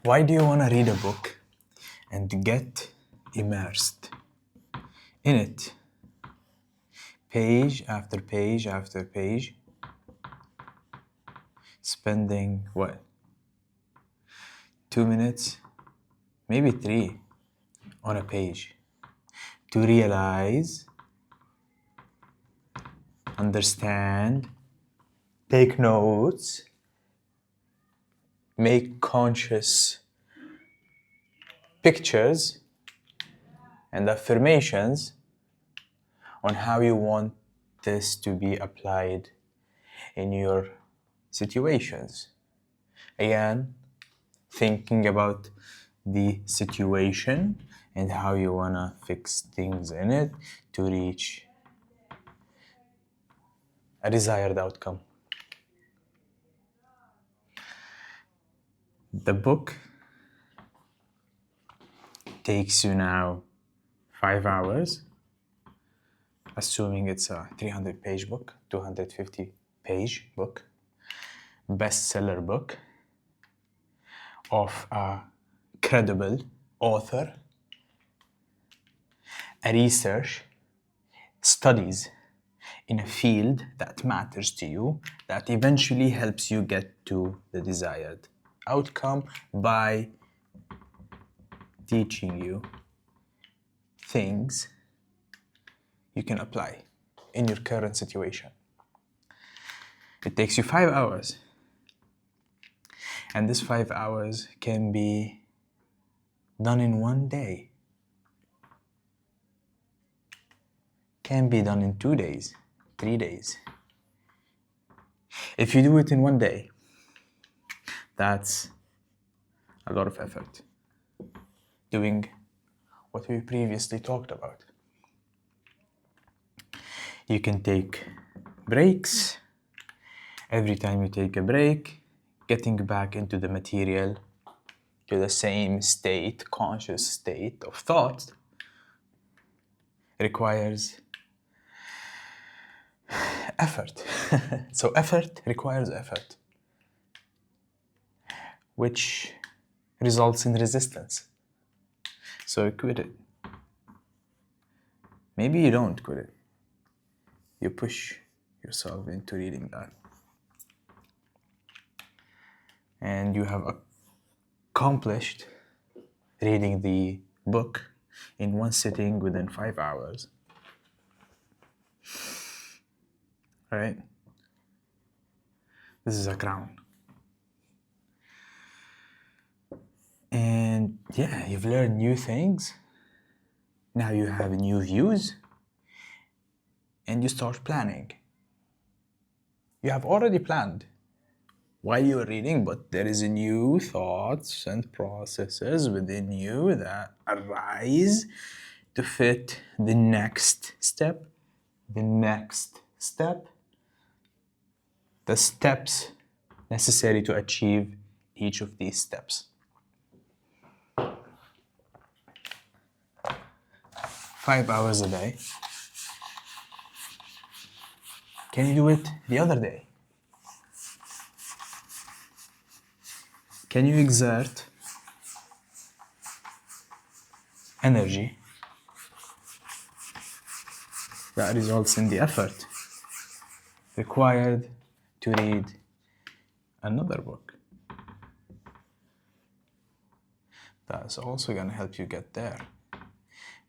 Why do you want to read a book and get immersed in it? Page after page after page, spending what? 2 minutes, maybe 3 on a page to realize, understand, take notes, make conscious pictures and affirmations on how you want this to be applied in your situations. Again, thinking about the situation and how you want to fix things in it to reach a desired outcome. The book takes you now 5 hours, assuming it's a 300-page book, 250-page book, bestseller book of a credible author, a research, studies in a field that matters to you, that eventually helps you get to the desired outcome by teaching you things you can apply in your current situation. It takes you 5 hours. And this 5 hours can be done in 1 day. Can be done in 2 days, 3 days. If you do it in 1 day, that's a lot of effort. Doing what we previously talked about. You can take breaks. Every time you take a break, getting back into the material, to the same state, conscious state of thought, requires effort. So effort requires effort, which results in resistance. So quit it. Maybe you don't quit it. You push yourself into reading that. And you have accomplished reading the book in 1 sitting within 5 hours. Right? This is a crown. And yeah, you've learned new things. Now you have new views. And you start planning. You have already planned while you're reading, but there is new thoughts and processes within you that arise to fit the next step, the steps necessary to achieve each of these steps. 5 hours a day. Can you do it the other day? Can you exert energy that results in the effort required to read another book? That's also going to help you get there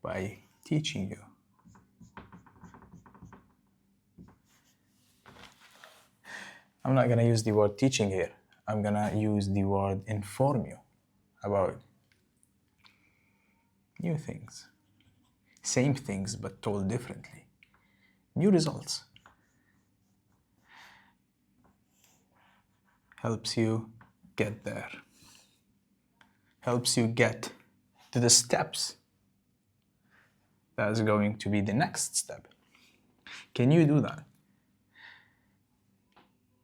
by teaching you. I'm not going to use the word teaching here. I'm going to use the word inform you about new things. Same things, but told differently. New results. Helps you get there. Helps you get to the steps. That is going to be the next step. Can you do that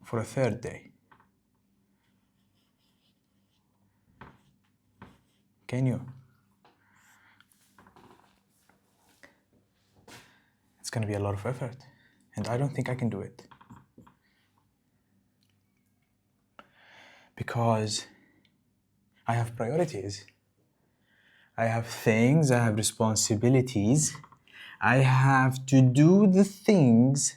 for a 3rd day? Can you? It's going to be a lot of effort, and I don't think I can do it. Because I have priorities. I have things, I have responsibilities. I have to do the things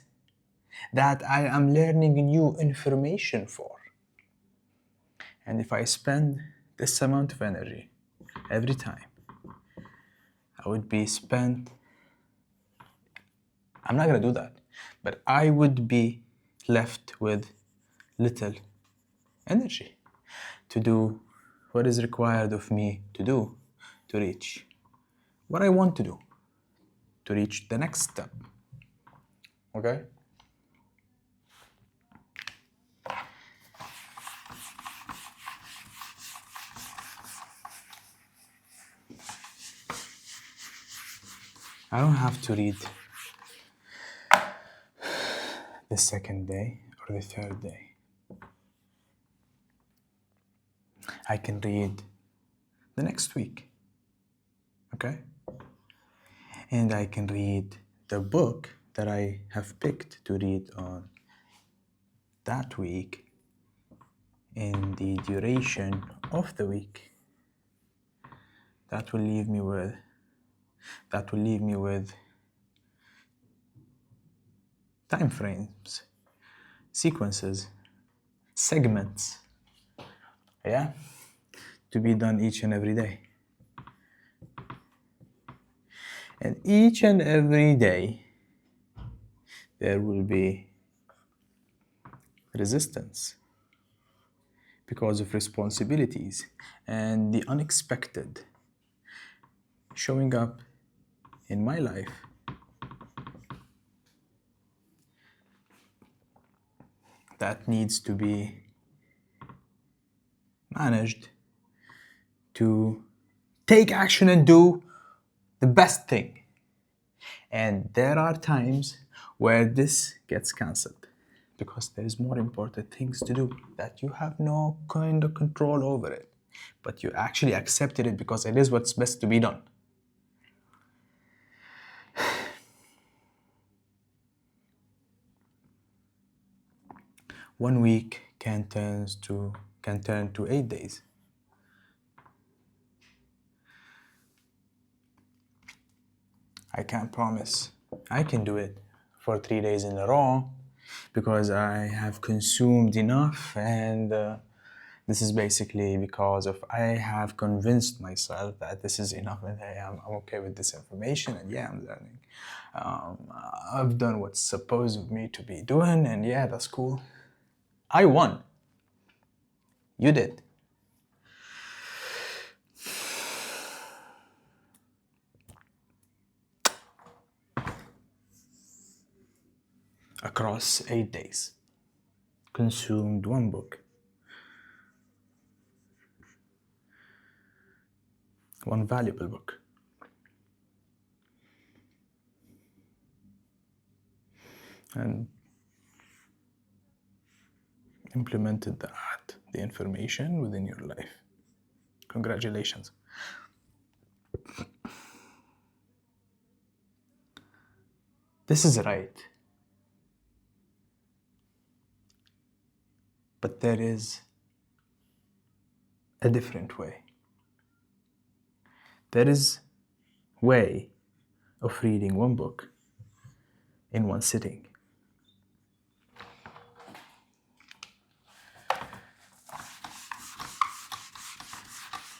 that I am learning new information for. And if I spend this amount of energy every time, I would be spent. I'm not gonna do that, but I would be left with little energy to do what is required of me to do to reach what I want to do, to reach the next step. Okay? I don't have to read the second day or the third day. I can read the next week. Okay? And I can read the book that I have picked to read on that week in the duration of the week. That will leave me with time frames, sequences, segments, yeah, to be done each and every day. And each and every day, there will be resistance because of responsibilities and the unexpected showing up in my life. That needs to be managed to take action and do the best thing. And there are times where this gets cancelled because there's more important things to do that you have no kind of control over it, but you actually accepted it because it is what's best to be done. One week can turn to 8 days. I can't promise I can do it for 3 days in a row because I have consumed enough, and this is basically because of I have convinced myself that this is enough and hey, I'm okay with this information, and yeah, I'm learning. I've done what's supposed of me to be doing, and yeah, that's cool. I won. You did. Across 8 days, consumed one book. One valuable book. And implemented the information within your life. Congratulations. This is right. But there is a different way. There is a way of reading one book in one sitting.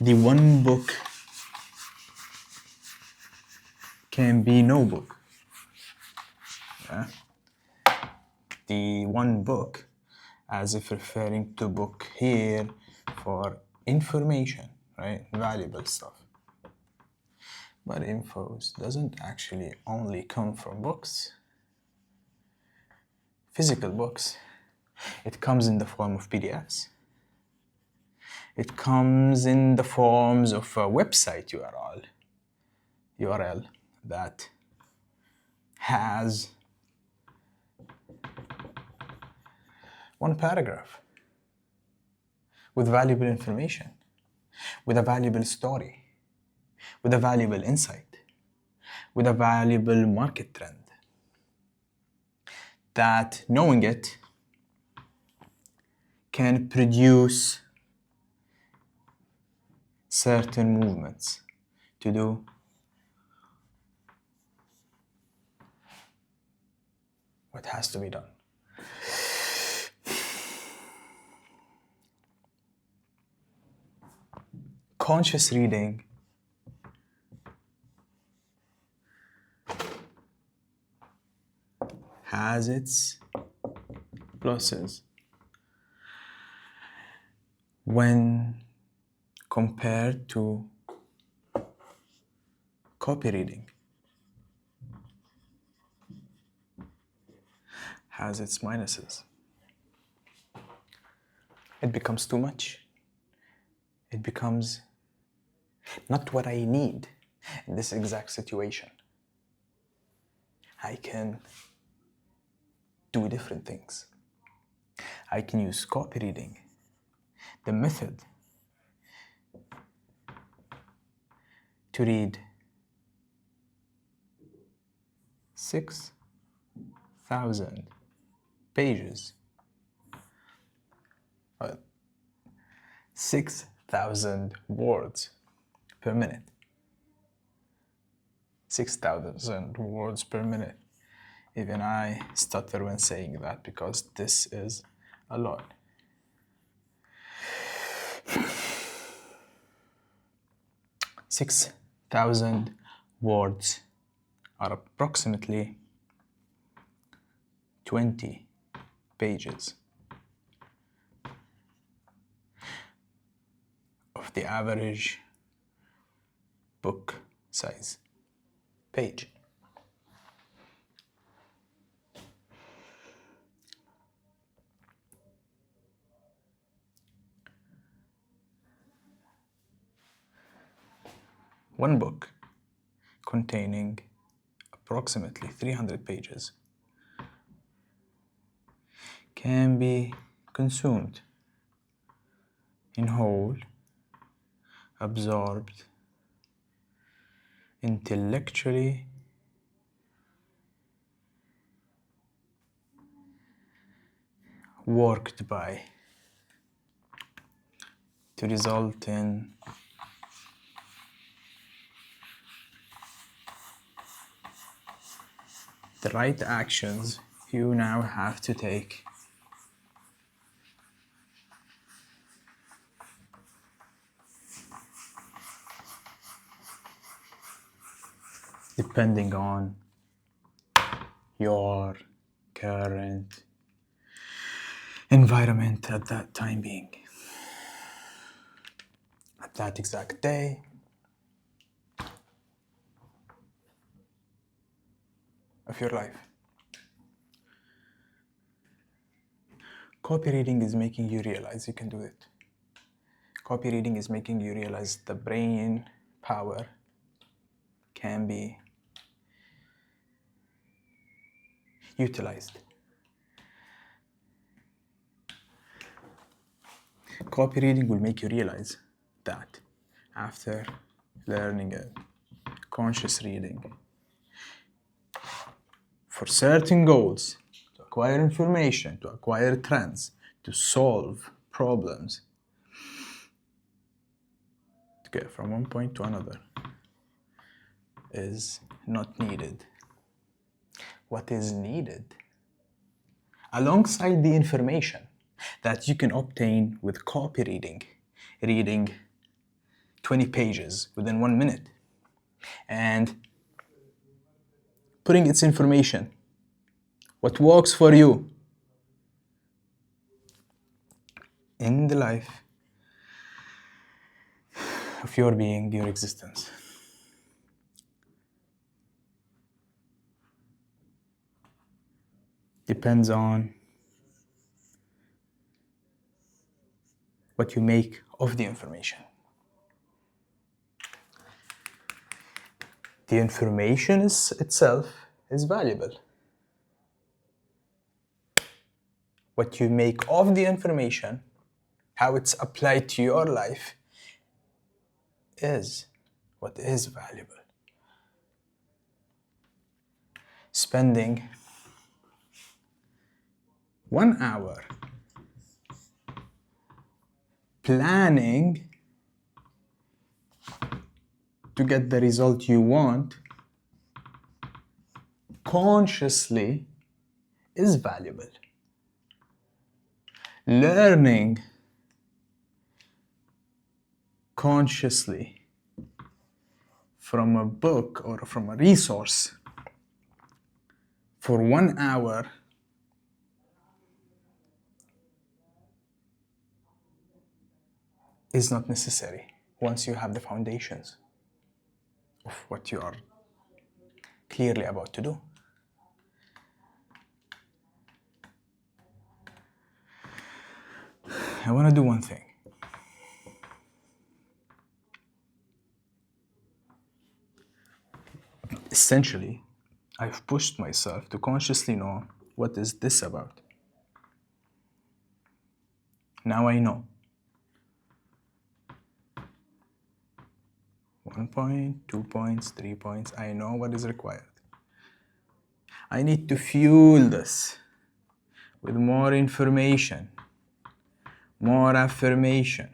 The one book can be no book. Yeah? The one book, as if referring to book here for information, right? Valuable stuff. But infos doesn't actually only come from books. Physical books. It comes in the form of PDFs. It comes in the forms of a website URL that has one paragraph with valuable information, with a valuable story, with a valuable insight, with a valuable market trend. That knowing it can produce certain movements to do what has to be done. Conscious reading has its pluses when compared to copy reading. Has its minuses. It becomes too much. It becomes not what I need in this exact situation. I can do different things. I can use copy reading, the method, to read 6,000 pages. 6,000 words per minute. 6,000 words per minute. Even I stutter when saying that because this is a lot. Six 1,000 words are approximately 20 pages of the average book size page. One book containing approximately 300 pages can be consumed in whole, absorbed, intellectually, worked by, to result in the right actions you now have to take depending on your current environment at that time being, at that exact day, of your life. Copy reading is making you realize you can do it. Copy reading is making you realize the brain power can be utilized. Copy reading will make you realize that after learning it, conscious reading, for certain goals, to acquire information, to acquire trends, to solve problems, to get from one point to another, is not needed. What is needed, alongside the information that you can obtain with copy reading, reading 20 pages within 1 minute, and putting its information, what works for you, in the life of your being, your existence. Depends on what you make of the information. The information itself is valuable. What you make of the information, how it's applied to your life, is what is valuable. Spending 1 hour planning to get the result you want consciously is valuable. Learning consciously from a book or from a resource for 1 hour is not necessary once you have the foundations of what you are clearly about to do. I want to do one thing. Essentially, I've pushed myself to consciously know what is this about. Now I know. 1 point, 2 points, 3 points. I know what is required. I need to fuel this with more information, more affirmation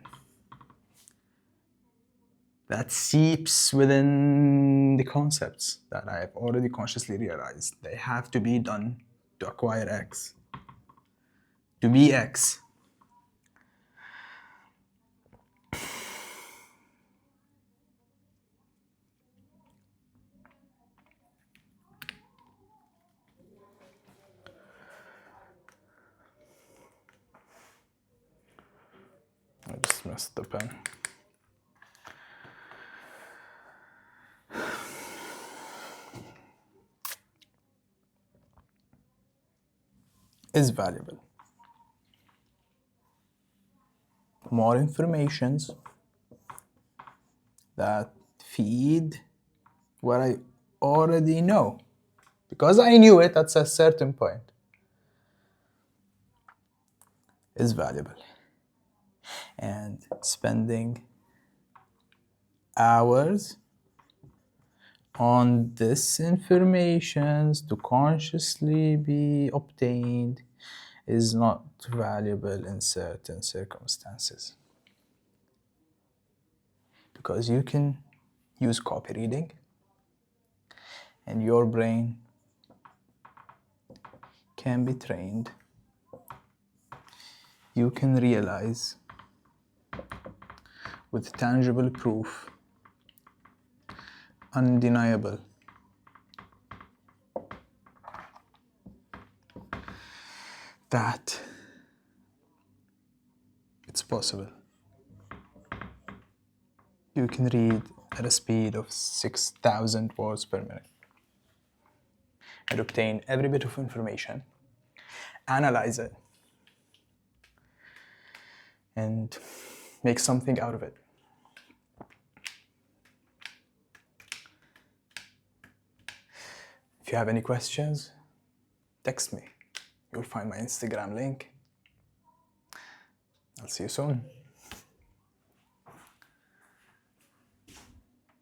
that seeps within the concepts that I've already consciously realized. They have to be done to acquire X, to be X. I just missed the pen. Is valuable. More informations that feed what I already know, because I knew it at a certain point, is valuable. And spending hours on this information to consciously be obtained is not valuable in certain circumstances. Because you can use copy reading and your brain can be trained. You can realize with tangible proof, undeniable, that it's possible. You can read at a speed of 6,000 words per minute and obtain every bit of information, analyze it, and make something out of it. If you have any questions, text me. You'll find my Instagram link. I'll see you soon.